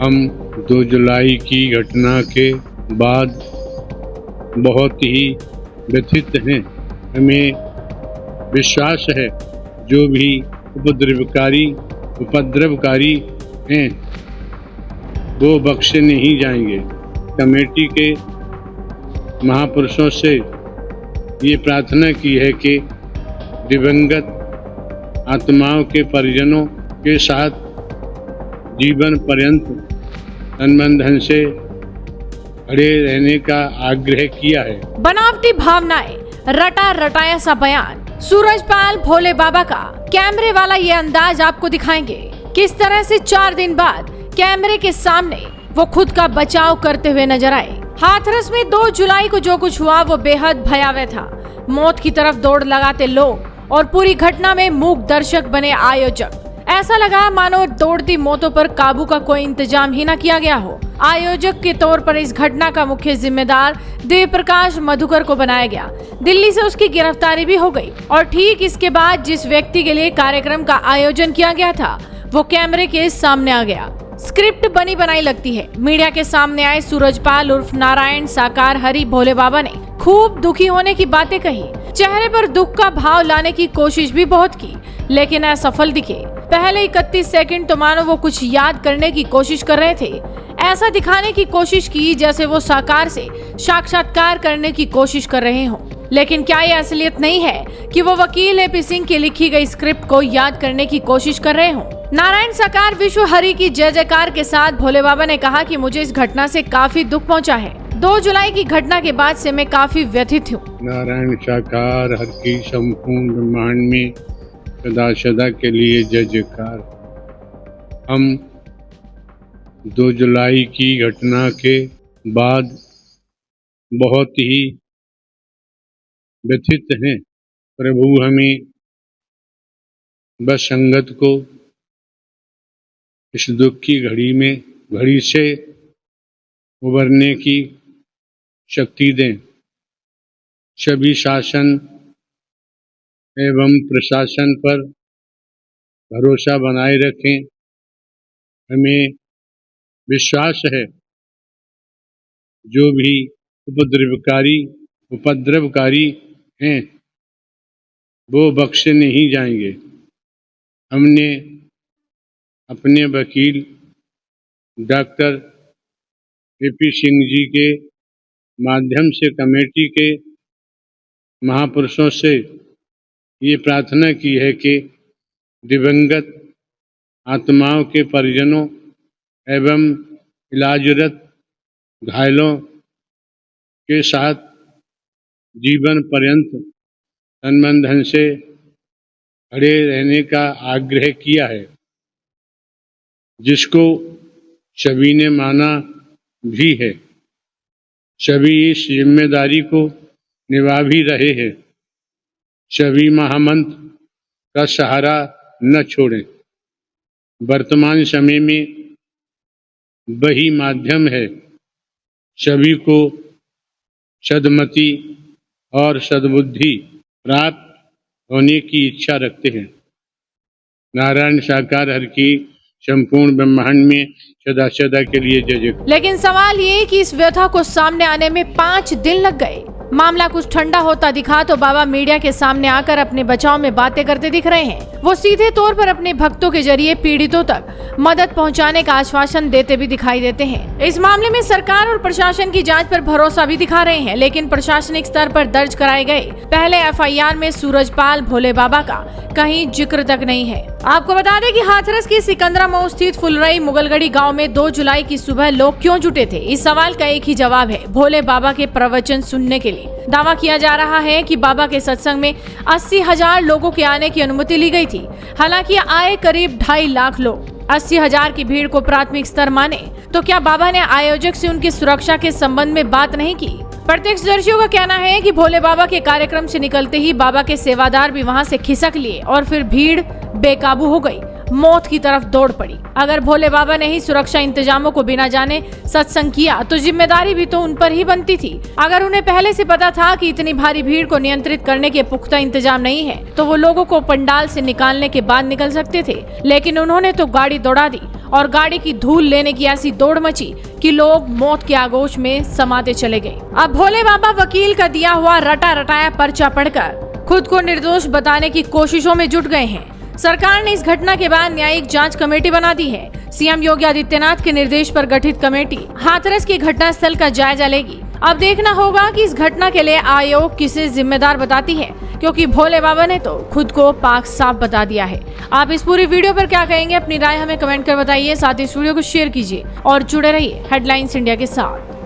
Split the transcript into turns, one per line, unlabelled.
हम 2 जुलाई की घटना के बाद बहुत ही व्यथित हैं। हमें विश्वास है जो भी उपद्रवकारी हैं वो बख्शे नहीं जाएंगे। कमेटी के महापुरुषों से ये प्रार्थना की है कि दिवंगत आत्माओं के परिजनों के साथ जीवन पर्यंत तन से खड़े रहने का आग्रह किया है।
बनावटी भावनाएं, रटा रटाया सा बयान, सूरजपाल भोले बाबा का कैमरे वाला ये अंदाज आपको दिखाएंगे किस तरह से 4 दिन बाद कैमरे के सामने वो खुद का बचाव करते हुए नजर आए। हाथरस में 2 जुलाई को जो कुछ हुआ वो बेहद भयावह था। मौत की तरफ दौड़ लगाते लोग और पूरी घटना में मूक दर्शक बने आयोजक। ऐसा लगा मानो दौड़ती मौतों पर काबू का कोई इंतजाम ही न किया गया हो। आयोजक के तौर पर इस घटना का मुख्य जिम्मेदार देव प्रकाश मधुकर को बनाया गया। दिल्ली से उसकी गिरफ्तारी भी हो गई और ठीक इसके बाद जिस व्यक्ति के लिए कार्यक्रम का आयोजन किया गया था वो कैमरे के सामने आ गया। स्क्रिप्ट बनी बनाई लगती है। मीडिया के सामने आए सूरजपाल उर्फ नारायण साकार हरि भोले बाबा ने खूब दुखी होने की बातें कही, चेहरे पर दुख का भाव लाने की कोशिश भी बहुत की, लेकिन असफल दिखे। पहले 31 सेकंड तो मानो वो कुछ याद करने की कोशिश कर रहे थे। ऐसा दिखाने की कोशिश की जैसे वो साकार से साक्षात्कार करने की कोशिश कर रहे हों। लेकिन क्या ये असलियत नहीं है कि वो वकील एपी सिंह की लिखी गई स्क्रिप्ट को याद करने की कोशिश कर रहे हों। नारायण साकार विश्व हरि की जय जयकार के साथ भोले बाबा ने कहा कि मुझे इस घटना से काफी दुख पहुंचा है। 2 जुलाई की घटना के बाद से मैं काफी व्यथित हूँ।
नारायण साकार हर की संपूर्ण ब्रह्मांड में सदा के लिए जय जयकार। हम 2 जुलाई की घटना के बाद बहुत ही व्यथित हैं। प्रभु हमें बस संगत को इस दुख की घड़ी से उबरने की शक्ति दें। सभी शासन एवं प्रशासन पर भरोसा बनाए रखें। हमें विश्वास है जो भी उपद्रवकारी हैं वो बख्शे नहीं जाएंगे। हमने अपने वकील डॉक्टर एपी सिंह जी के माध्यम से कमेटी के महापुरुषों से ये प्रार्थना की है कि दिवंगत आत्माओं के परिजनों एवं इलाजरत घायलों के साथ जीवन पर्यंत तन से खड़े रहने का आग्रह किया है, जिसको सभी ने माना भी है। सभी इस जिम्मेदारी को निभा भी रहे हैं। सभी महामंत्र का सहारा न छोड़ें। वर्तमान समय में वही माध्यम है। सभी को सद्मति और सद्बुद्धि प्राप्त होने की इच्छा रखते हैं। नारायण साकार हर की संपूर्ण ब्रह्मांड में सदा के लिए जय जय।
लेकिन सवाल ये कि इस व्यथा को सामने आने में 5 दिन लग गए। मामला कुछ ठंडा होता दिखा तो बाबा मीडिया के सामने आकर अपने बचाव में बातें करते दिख रहे हैं। वो सीधे तौर पर अपने भक्तों के जरिए पीड़ितों तक मदद पहुंचाने का आश्वासन देते भी दिखाई देते हैं। इस मामले में सरकार और प्रशासन की जांच पर भरोसा भी दिखा रहे हैं, लेकिन प्रशासनिक स्तर पर दर्ज कराए गए पहले एफआईआर में सूरजपाल भोले बाबा का कहीं जिक्र तक नहीं है। आपको बता दें कि हाथरस की सिकंदरामऊ स्थित फुलरई मुगलगढ़ी गांव में 2 जुलाई की सुबह लोग क्यों जुटे थे, इस सवाल का एक ही जवाब है, भोले बाबा के प्रवचन सुनने के लिए। दावा किया जा रहा है कि बाबा के सत्संग में 80,000 लोगों के आने की अनुमति ली गई थी। हालांकि आए करीब 2.5 लाख लोग। 80,000 की भीड़ को प्राथमिक स्तर माने तो क्या बाबा ने आयोजक से उनकी सुरक्षा के संबंध में बात नहीं की? प्रत्यक्षदर्शियों का कहना है कि भोले बाबा के कार्यक्रम से निकलते ही बाबा के सेवादार भी वहां से खिसक लिए और फिर भीड़ बेकाबू हो गई, मौत की तरफ दौड़ पड़ी। अगर भोले बाबा ने ही सुरक्षा इंतजामों को बिना जाने सत्संग किया तो जिम्मेदारी भी तो उन पर ही बनती थी। अगर उन्हें पहले से पता था कि इतनी भारी भीड़ को नियंत्रित करने के पुख्ता इंतजाम नहीं है तो वो लोगों को पंडाल से निकालने के बाद निकल सकते थे, लेकिन उन्होंने तो गाड़ी दौड़ा दी और गाड़ी की धूल लेने की ऐसी दौड़ मची कि लोग मौत के आगोश में समाते चले गए। अब भोले बाबा वकील का दिया हुआ रटा रटाया पर्चा पढ़कर खुद को निर्दोष बताने की कोशिशों में जुट गए हैं। सरकार ने इस घटना के बाद न्यायिक जांच कमेटी बना दी है। सीएम योगी आदित्यनाथ के निर्देश पर गठित कमेटी हाथरस की घटना स्थल का जायजा लेगी। अब देखना होगा कि इस घटना के लिए आयोग किसे जिम्मेदार बताती है, क्योंकि भोले बाबा ने तो खुद को पाक साफ बता दिया है। आप इस पूरी वीडियो पर क्या कहेंगे, अपनी राय हमें कमेंट कर बताइए। साथ ही इस वीडियो को शेयर कीजिए और जुड़े रहिए हेडलाइंस इंडिया के साथ।